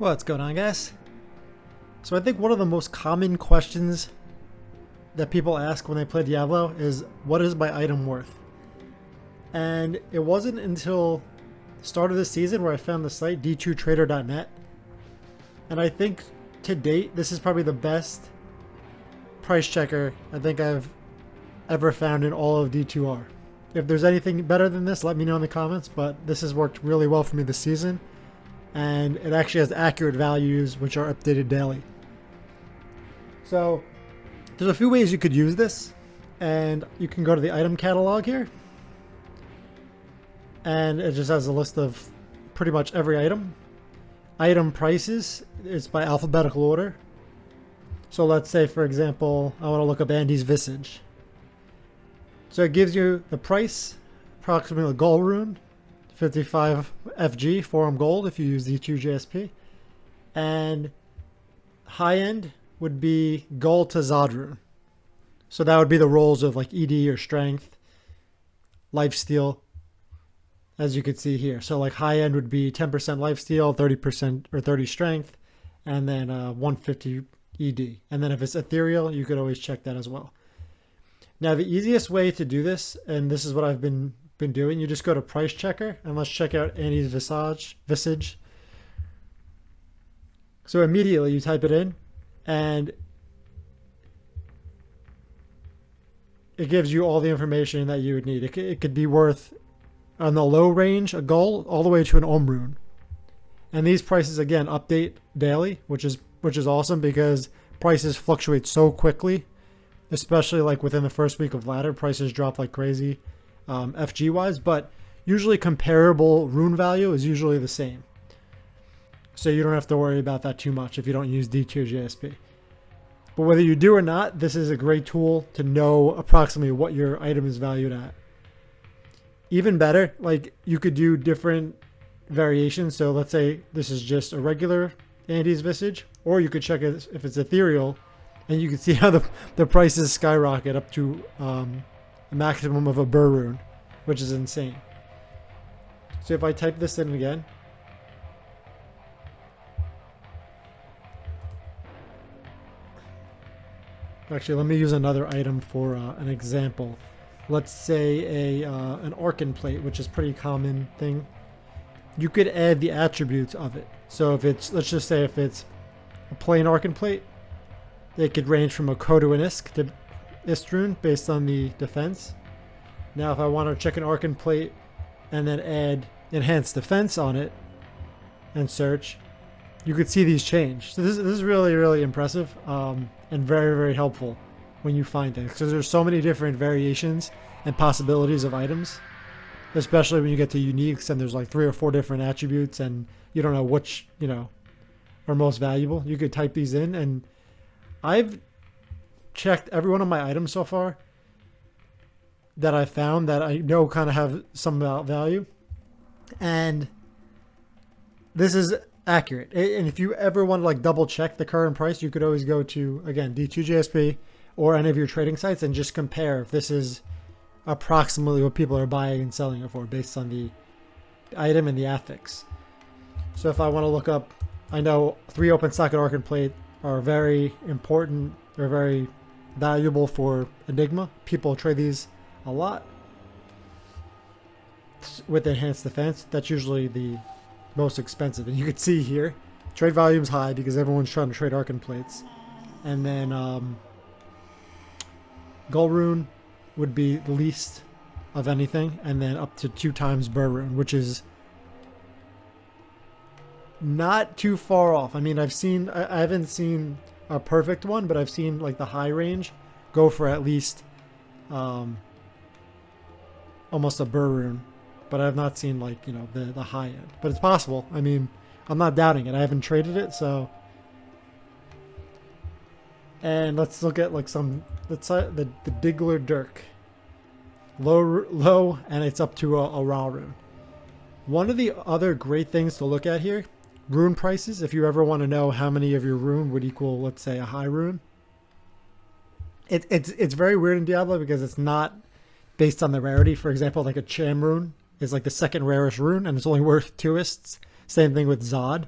What's going on, guys? So I think one of the most common questions that people ask when they play Diablo is, what is my item worth? And it wasn't until the start of this season where I found the site d2trader.net, and I think to date this is probably the best price checker I think I've ever found in all of D2R. If there's anything better than this, let me know in the comments, but this has worked really well for me this season, and it actually has accurate values which are updated daily. So there's a few ways you could use this, and you can go to the item catalog here, and it just has a list of pretty much every item. Item prices is by alphabetical order. So let's say, for example, I want to look up Andy's Visage. So it gives you the price, approximately a gold rune, 55 FG, 4M gold if you use D2 JSP. And high end would be gold to Zod rune. So that would be the rolls of like ED or strength, lifesteal, as you can see here. So like high end would be 10% lifesteal, 30% or 30 strength, and then 150 ED. And then if it's ethereal, you could always check that as well. Now the easiest way to do this, and this is what I've been doing, you just go to price checker and let's check out Andy's Visage. So immediately you type it in and it gives you all the information that you would need. It could be worth, on the low range, a gold all the way to an rune. And these prices again update daily, which is awesome because prices fluctuate so quickly, especially like within the first week of ladder, prices drop like crazy, FG wise, but usually comparable rune value is usually the same. So you don't have to worry about that too much if you don't use D2 JSP. But whether you do or not, this is a great tool to know approximately what your item is valued at. Even better, like you could do different variations. So let's say this is just a regular Andy's Visage, or you could check it if it's ethereal, and you can see how the prices skyrocket up to a maximum of a burr rune, which is insane. So if I type this in again, actually let me use another item for an example. Let's say an Arcan plate, which is a pretty common thing. You could add the attributes of it. So if it's, let's just say if it's a plain Arcan plate, it could range from a Ko to an Isk to Istrun based on the defense. Now if I want to check an Arcan plate and then add enhanced defense on it and search, you could see these change. So this is really, really impressive and very, very helpful when you find things, because there's so many different variations and possibilities of items, especially when you get to uniques and there's like 3 or 4 different attributes and you don't know which, are most valuable. You could type these in, and I've checked every one of my items so far that I found that I know kind of have some value, and this is accurate. And if you ever want to like double check the current price, you could always go to, again, D2 JSP or any of your trading sites and just compare if this is approximately what people are buying and selling it for based on the item and the affix. So if I want to look up, I know 3 open socket Arcan plate are very important. They're very valuable for Enigma. People trade these a lot with enhanced defense. That's usually the most expensive. And you can see here, trade volume's high because everyone's trying to trade Arcan plates. And then gold rune would be the least of anything, and then up to 2 times burr rune, which is not too far off. I mean, I haven't seen a perfect one, but I've seen like the high range go for at least almost a burr rune, but I've not seen like, the high end, but it's possible. I mean, I'm not doubting it. I haven't traded it, so. And let's look at like the Diggler Dirk. Low, and it's up to a raw rune. One of the other great things to look at here, rune prices, if you ever want to know how many of your rune would equal, let's say, a high rune. It's very weird in Diablo because it's not based on the rarity. For example, like a Cham rune is like the second rarest rune, and it's only worth 2 ists. Same thing with Zod.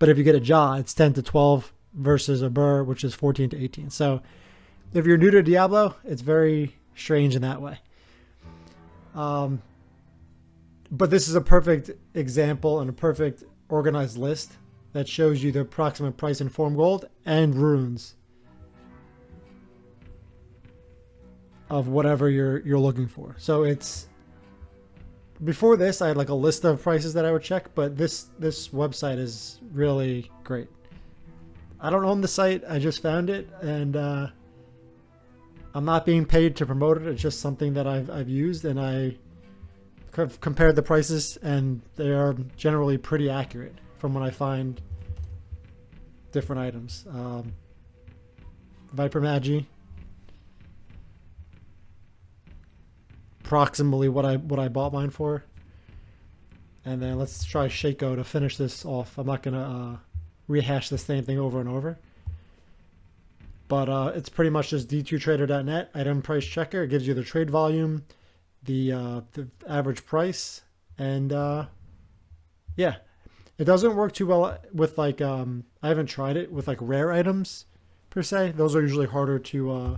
But if you get a jaw, it's 10 to 12 versus a burr, which is 14 to 18. So if you're new to Diablo, it's very strange in that way. But this is a perfect example and a perfect organized list that shows you the approximate price in form gold and runes of whatever you're looking for. So it's, before this I had like a list of prices that I would check, but this website is really great. I don't own the site, I just found it, and I'm not being paid to promote it. It's just something that I've used, and I have compared the prices, and they are generally pretty accurate from when I find different items. Viper Magi, approximately what I bought mine for. And then let's try Shaco to finish this off. I'm not gonna rehash the same thing over and over, but it's pretty much just d2trader.net item price checker. It gives you the trade volume, the average price, and yeah, it doesn't work too well with like I haven't tried it with like rare items per se. Those are usually harder to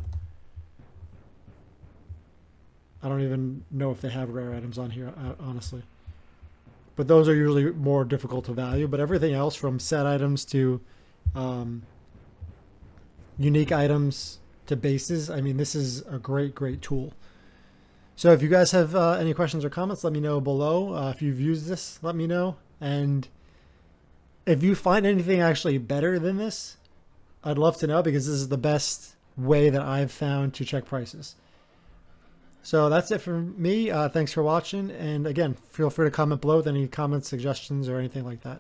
I don't even know if they have rare items on here, honestly. But those are usually more difficult to value. But everything else, from set items to unique items to bases, I mean, this is a great tool. So if you guys have any questions or comments, let me know below. If you've used this, let me know. And if you find anything actually better than this, I'd love to know, because this is the best way that I've found to check prices. So that's it for me. Thanks for watching. And again, feel free to comment below with any comments, suggestions, or anything like that.